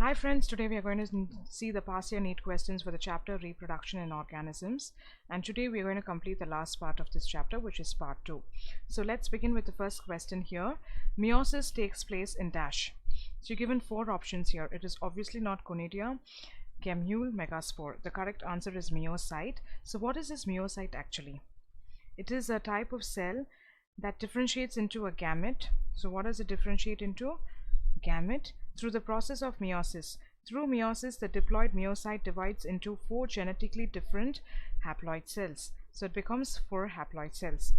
Hi friends, today we are going to see the past year NEET questions for the chapter Reproduction in Organisms, and today we are going to complete the last part of this chapter, which is part 2. So let's begin with the first question here. Meiosis takes place in dash. So you're given 4 options here. It is obviously not Conidia, Gemule, Megaspore. The correct answer is Meiocyte. So what is this Meiocyte actually? It is a type of cell that differentiates into a gamete. So what does it differentiate into? Gamete. Through the process of meiosis. Through meiosis, the diploid meiocyte divides into 4 genetically different haploid cells. So it becomes 4 haploid cells.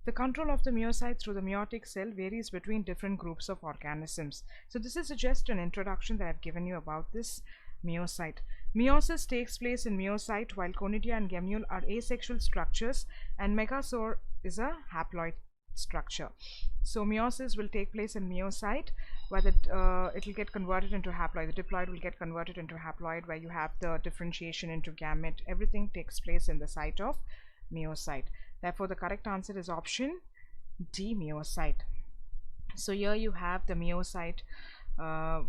The control of the meiocyte through the meiotic cell varies between different groups of organisms. So this is just an introduction that I've given you about this meiocyte. Meiosis takes place in meiocyte, while Conidia and Gemule are asexual structures and Megaspore is a haploid structure. So meiosis will take place in meiocyte, where it will get converted into haploid. The diploid will get converted into haploid, where you have the differentiation into gamete. Everything takes place in the site of meiocyte. Therefore, the correct answer is option D, meiocyte. So here you have the meiocyte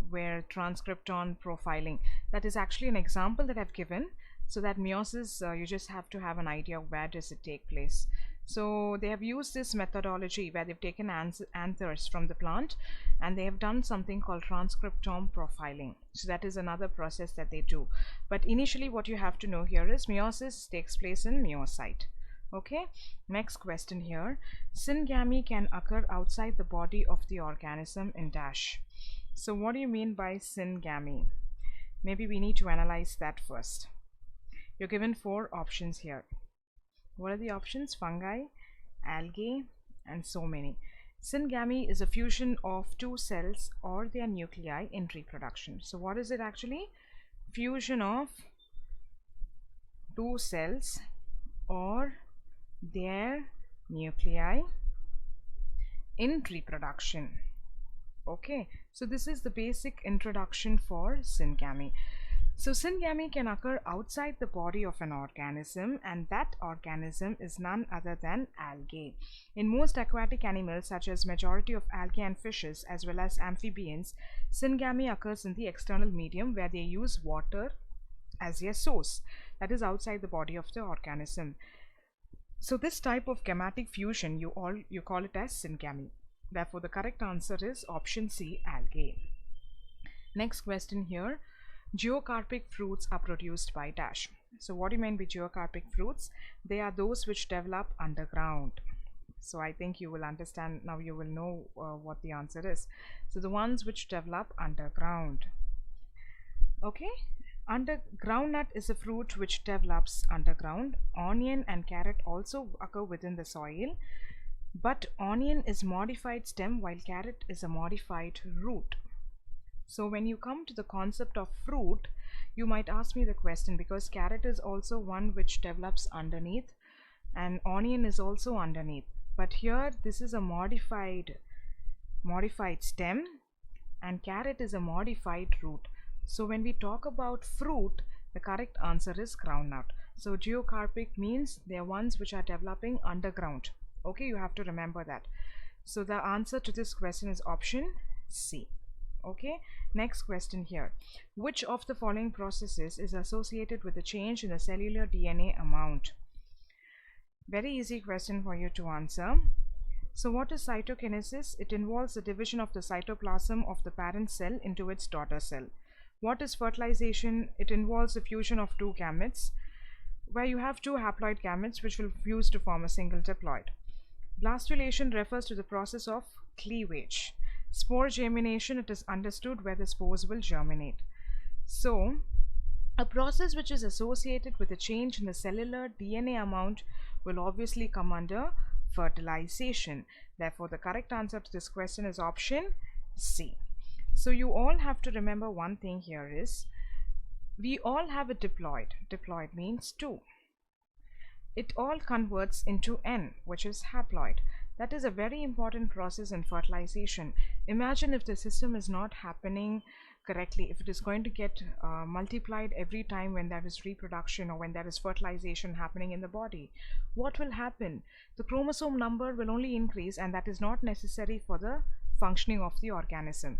where transcriptome profiling. That is actually an example that I've given. So that meiosis, you just have to have an idea of where does it take place. So they have used this methodology where they've taken anthers from the plant and they have done something called transcriptome profiling. So that is another process that they do. But initially what you have to know here is meiosis takes place in meiocyte. Okay, next question here. Syngamy can occur outside the body of the organism in dash. So what do you mean by syngamy? Maybe we need to analyze that first. You're given 4 options here. What are the options? Fungi, algae, and so many. Syngamy is a fusion of 2 cells or their nuclei in reproduction. So what is it actually? Fusion of 2 cells or their nuclei in reproduction. Okay, so this is the basic introduction for syngamy. So syngamy can occur outside the body of an organism, and that organism is none other than algae. In most aquatic animals, such as majority of algae and fishes as well as amphibians, syngamy occurs in the external medium where they use water as their source. That is outside the body of the organism. So this type of gametic fusion, you call it as syngamy. Therefore, the correct answer is option C, algae. Next question here. Geocarpic fruits are produced by dash. So what do you mean by geocarpic fruits? They are those which develop underground. So I think you will understand now, you will know what the answer is. So the ones which develop underground. Okay, groundnut is a fruit which develops underground. Onion and carrot also occur within the soil, but onion is modified stem while carrot is a modified root. So when you come to the concept of fruit, you might ask me the question, because carrot is also one which develops underneath and onion is also underneath. But here this is a modified stem and carrot is a modified root. So when we talk about fruit, the correct answer is groundnut. So geocarpic means they are ones which are developing underground. Okay, you have to remember that. So the answer to this question is option C. Okay, next question here. Which of the following processes is associated with a change in the cellular DNA amount? Very easy question for you to answer. So what is cytokinesis? It involves the division of the cytoplasm of the parent cell into its daughter cell. What is fertilization? It involves the fusion of 2 gametes, where you have 2 haploid gametes which will fuse to form a single diploid. Blastulation refers to the process of cleavage. Spore germination, it is understood where the spores will germinate. So a process which is associated with a change in the cellular DNA amount will obviously come under fertilization. Therefore, the correct answer to this question is option C. So you all have to remember one thing here is, we all have a diploid. Diploid means 2. It all converts into N, which is haploid. That is a very important process in fertilization. Imagine if the system is not happening correctly, if it is going to get multiplied every time when there is reproduction or when there is fertilization happening in the body. What will happen? The chromosome number will only increase, and that is not necessary for the functioning of the organism.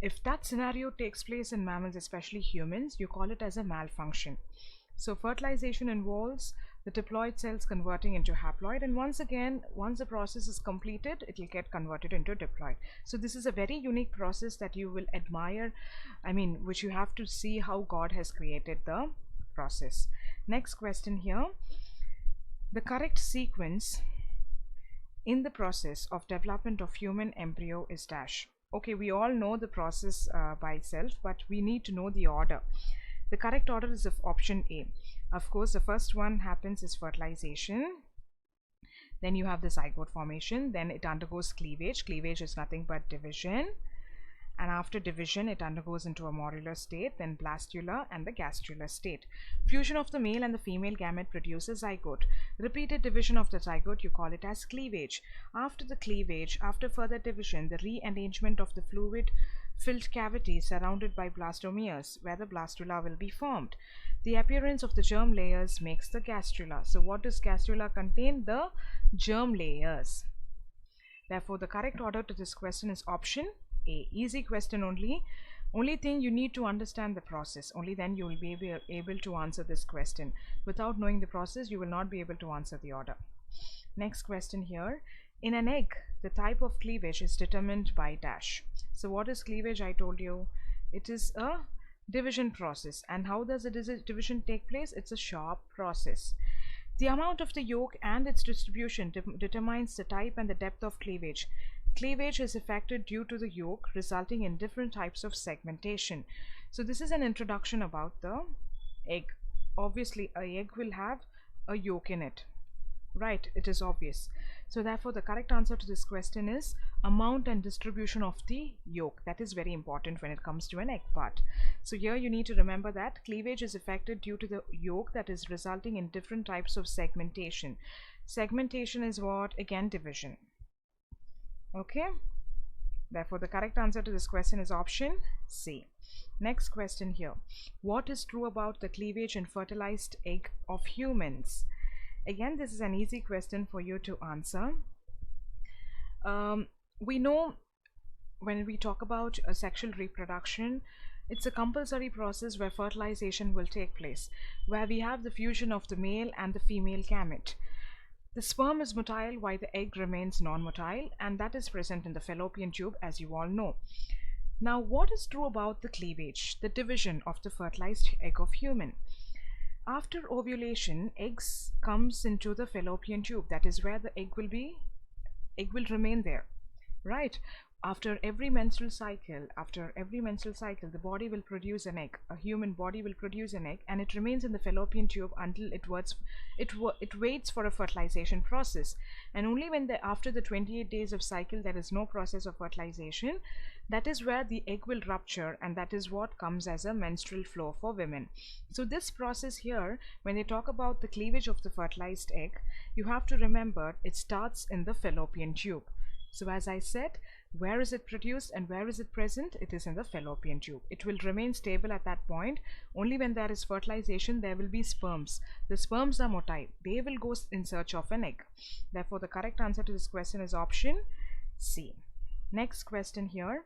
If that scenario takes place in mammals, especially humans, you call it as a malfunction. So fertilization involves the diploid cells converting into haploid, and once again, once the process is completed, it will get converted into diploid. So this is a very unique process that you will admire, which you have to see how God has created the process. Next question here. The correct sequence in the process of development of human embryo is dash. Okay, we all know the process by itself, but we need to know the order. The correct order is of option A. Of course, the first one happens is fertilization. Then you have the zygote formation. Then it undergoes cleavage. Cleavage is nothing but division. And after division, it undergoes into a morular state, then blastula and the gastrular state. Fusion of the male and the female gamete produces zygote. Repeated division of the zygote, you call it as cleavage. After the cleavage, after further division, the rearrangement of the fluid-filled cavity surrounded by blastomeres, where the blastula will be formed. The appearance of the germ layers makes the gastrula. So what does gastrula contain? The germ layers. Therefore, the correct order to this question is option A. Easy question only. Only thing, you need to understand the process. Only then you will be able to answer this question. Without knowing the process, you will not be able to answer the order. Next question here. In an egg, the type of cleavage is determined by dash. So what is cleavage? I told you it is a division process. And how does a division take place? It's a sharp process. The amount of the yolk and its distribution determines the type and the depth of cleavage. Cleavage is effected due to the yolk, resulting in different types of segmentation. So this is an introduction about the egg. Obviously, an egg will have a yolk in it. Right, it is obvious. So therefore, the correct answer to this question is amount and distribution of the yolk. That is very important when it comes to an egg part. So here you need to remember that cleavage is effected due to the yolk, that is resulting in different types of segmentation. Segmentation is what? Again, division. Okay, therefore the correct answer to this question is option C. Next question here. What is true about the cleavage and fertilized egg of humans? Again, this is an easy question for you to answer. We know when we talk about sexual reproduction, it's a compulsory process where fertilization will take place, where we have the fusion of the male and the female gamete. The sperm is motile while the egg remains non-motile, and that is present in the fallopian tube, as you all know. Now, what is true about the cleavage, the division of the fertilized egg of human? After ovulation, eggs comes into the fallopian tube. That is where the egg will remain there, right? After every menstrual cycle, the body will produce an egg. A human body will produce an egg, and it remains in the fallopian tube until it waits for a fertilization process. And only when after the 28 days of cycle, there is no process of fertilization, that is where the egg will rupture, and that is what comes as a menstrual flow for women. So this process here, when they talk about the cleavage of the fertilized egg, you have to remember it starts in the fallopian tube. So as I said, where is it produced and where is it present? It is in the fallopian tube. It will remain stable at that point. Only when there is fertilization, there will be sperms. The sperms are motile. They will go in search of an egg. Therefore, the correct answer to this question is option C. Next question here.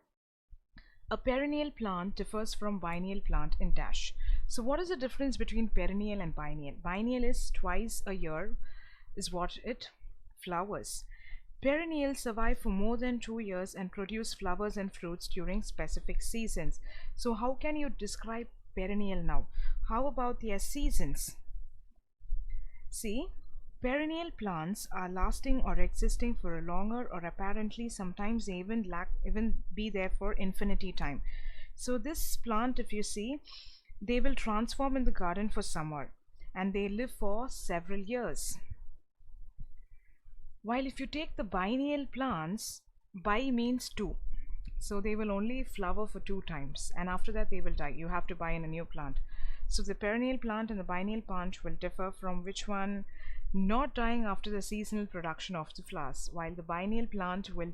A perennial plant differs from biennial plant in dash. So what is the difference between perennial and biennial? Biennial is twice a year is what it flowers. Perennials survive for more than 2 years and produce flowers and fruits during specific seasons. So how can you describe perennial now? How about their seasons? See, perennial plants are lasting or existing for a longer, or apparently sometimes they even be there for infinity time. So this plant, if you see, they will transform in the garden for summer and they live for several years. While if you take the biennial plants, bi means 2. So they will only flower for 2 times, and after that they will die. You have to buy in a new plant. So the perennial plant and the biennial plant will differ from which one? Not dying after the seasonal production of the flowers, while the biennial plant will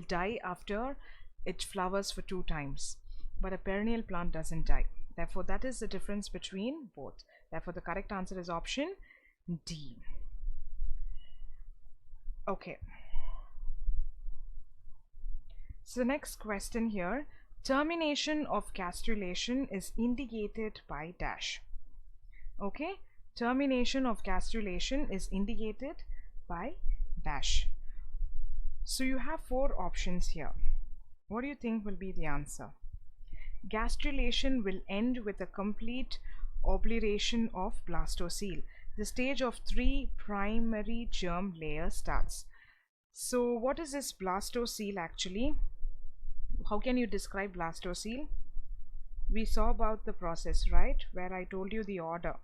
die after it flowers for 2 times. But a perennial plant doesn't die. Therefore, that is the difference between both. Therefore, the correct answer is option D. Okay. So the next question here. Termination of gastrulation is indicated by dash. Okay, termination of gastrulation is indicated by dash. So you have four options here. What do you think will be the answer? Gastrulation will end with a complete obliteration of blastocele. The stage of 3 primary germ layer starts. So what is this blastocele actually? How can you describe blastocele? We saw about the process, right, where I told you the order,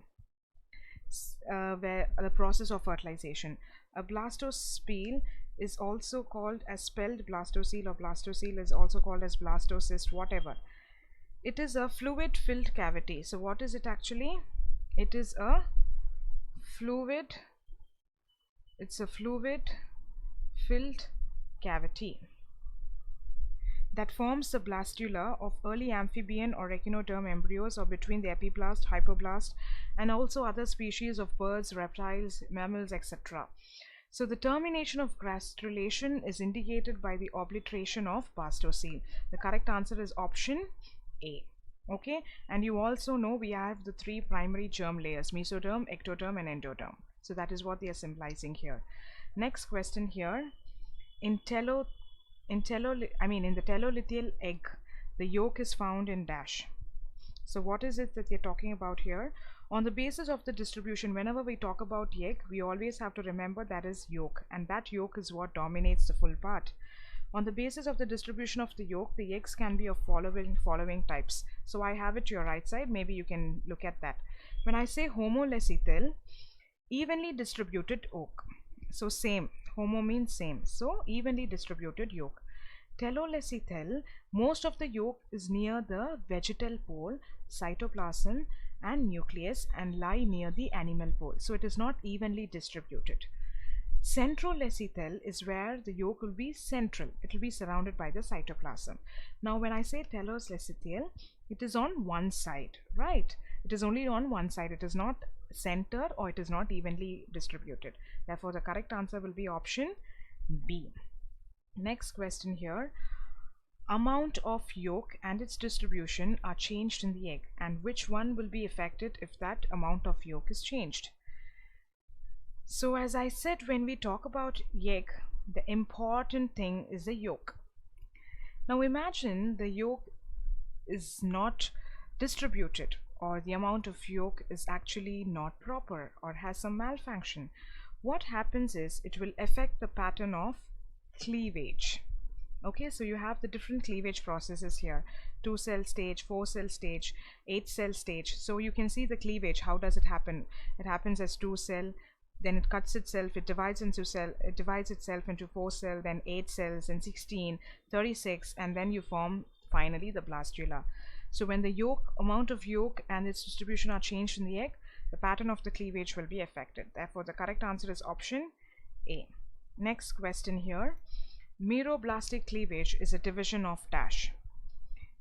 where the process of fertilization. A blastocele is also called as spelled blastocele, or blastocele is also called as blastocyst, whatever. It is a fluid filled cavity. So what is it actually? It is a fluid, it's a fluid filled cavity that forms the blastula of early amphibian or echinoderm embryos, or between the epiblast, hypoblast, and also other species of birds, reptiles, mammals, etc. So the termination of gastrulation is indicated by the obliteration of blastocele. The correct answer is option A. Okay, and you also know we have the 3 primary germ layers: mesoderm, ectoderm, and endoderm. So that is what they are symbolizing here. Next question here. In the telolithial egg, the yolk is found in dash. So what is it that they're talking about here? On the basis of the distribution, whenever we talk about egg, we always have to remember that is yolk, and that yolk is what dominates the full part. On the basis of the distribution of the yolk, the eggs can be of following types. So I have it to your right side, maybe you can look at that. When I say homolecital, evenly distributed yolk. So same, homo means same, so evenly distributed yolk. Telolecital, most of the yolk is near the vegetal pole, cytoplasm, and nucleus, and lie near the animal pole. So it is not evenly distributed. Centrolecital is where the yolk will be central. It will be surrounded by the cytoplasm. Now when I say telolecital, it is on one side, right? It is only on one side. It is not center, or it is not evenly distributed. Therefore the correct answer will be option B. Next question here. Amount of yolk and its distribution are changed in the egg, and which one will be affected if that amount of yolk is changed? So as I said, when we talk about egg, the important thing is the yolk. Now imagine the yolk is not distributed, or the amount of yolk is actually not proper or has some malfunction. What happens is it will affect the pattern of cleavage. Okay, so you have the different cleavage processes here: 2-cell stage, 4-cell stage, 8-cell stage. So you can see the cleavage. How does it happen? It happens as 2-cell, then it cuts itself, it divides itself into 4-cell, then 8 cells, and 16, 36, and then you form finally the blastula. So when the amount of yolk and its distribution are changed in the egg, the pattern of the cleavage will be affected. Therefore the correct answer is option A. Next question here. Meroblastic cleavage is a division of dash.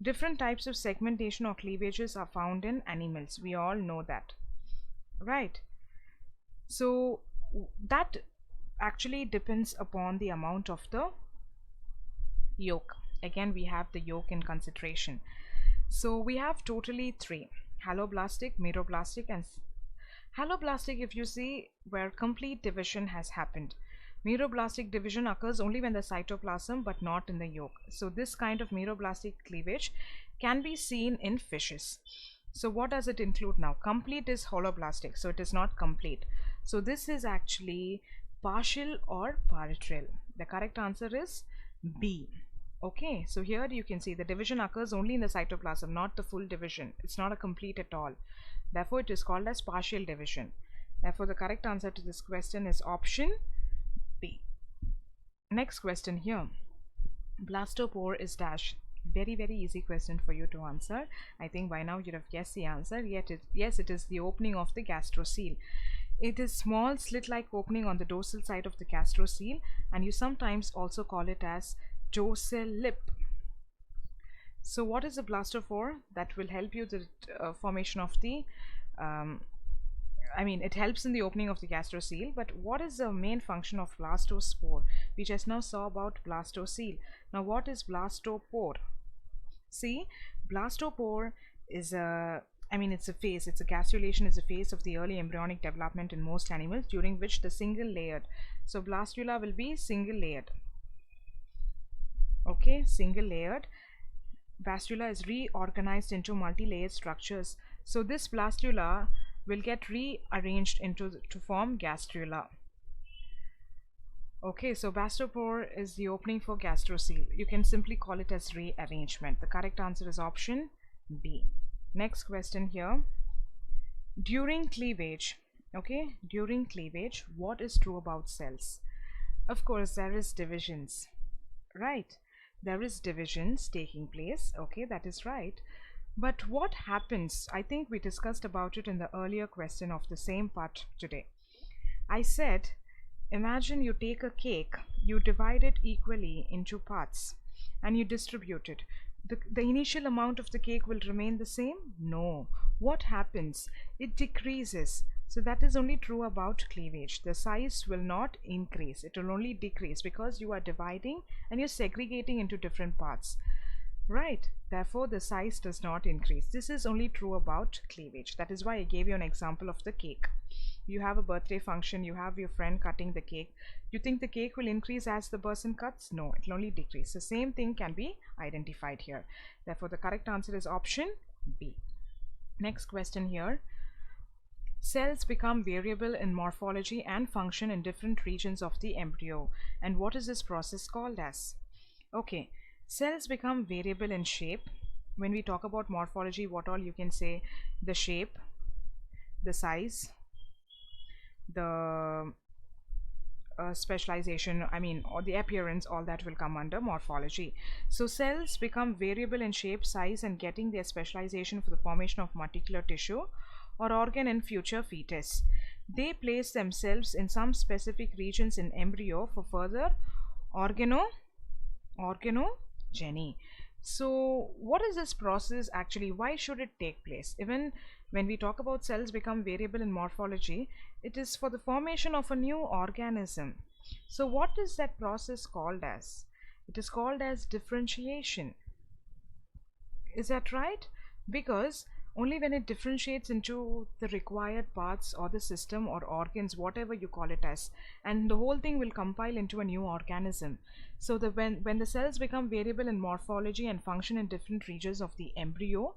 Different types of segmentation or cleavages are found in animals. We all know that, right? So that actually depends upon the amount of the yolk. Again, we have the yolk in concentration. So we have totally 3: haloblastic, meroblastic, and haloblastic. If you see, where complete division has happened. Meroblastic division occurs only when the cytoplasm, but not in the yolk. So this kind of meroblastic cleavage can be seen in fishes. So what does it include now? Complete is holoblastic, so it is not complete. So this is actually partial or parietal. The correct answer is B. Okay, so here you can see the division occurs only in the cytoplasm, not the full division. It's not a complete at all. Therefore it is called as partial division. Therefore the correct answer to this question is option B. Next question here. Blastopore is dash. Very easy question for you to answer. I think by now you'd have guessed the answer. Yes, it is the opening of the gastrocele. It is small slit-like opening on the dorsal side of the gastrocele, and you sometimes also call it as dorsal lip. So what is a blastopore? That will help you the formation of the it helps in the opening of the gastrocele. But what is the main function of blastospore? We just now saw about blastocele. Now what is blastopore? See, blastopore is it's a phase, it's a gastrulation is a phase of the early embryonic development in most animals during which the single layered, so blastula will be single layered, okay, single layered. Blastula is reorganized into multi-layered structures, so this blastula will get rearranged to form gastrula. Okay, so blastopore is the opening for gastrocele. You can simply call it as rearrangement. The correct answer is option B. Next question here. During cleavage, okay, during cleavage, what is true about cells? Of course, there is divisions, right? There is divisions taking place, okay, that is right. But what happens? I think we discussed about it in the earlier question of the same part today. I said, imagine you take a cake, you divide it equally into parts and you distribute it. The initial amount of the cake will remain the same? No. What happens? It decreases. So that is only true about cleavage. The size will not increase. It will only decrease because you are dividing and you're segregating into different parts. Right. Therefore, the size does not increase. This is only true about cleavage. That is why I gave you an example of the cake. You have a birthday function, you have your friend cutting the cake. You think the cake will increase as the person cuts? No, it will only decrease. The same thing can be identified here. Therefore, the correct answer is option B. Next question here. Cells become variable in morphology and function in different regions of the embryo. And what is this process called as? Okay, cells become variable in shape. When we talk about morphology, what all you can say? The shape, the size, the specialization, or the appearance, all that will come under morphology. So cells become variable in shape, size, and getting their specialization for the formation of muscular tissue or organ in future fetus. They place themselves in some specific regions in embryo for further organogeny. So what is this process actually? Why should it take place? Even when we talk about cells become variable in morphology, it is for the formation of a new organism. So what is that process called as? It is called as differentiation. Is that right? Because only when it differentiates into the required parts or the system or organs, whatever you call it as, and the whole thing will compile into a new organism. So when the cells become variable in morphology and function in different regions of the embryo,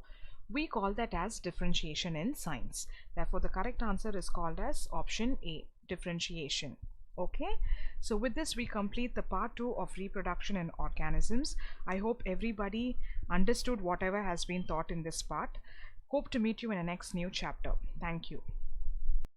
we call that as differentiation in science. Therefore, the correct answer is called as option A, differentiation. Okay, so with this we complete the part 2 of reproduction in organisms. I hope everybody understood whatever has been taught in this part. Hope to meet you in the next new chapter. Thank you.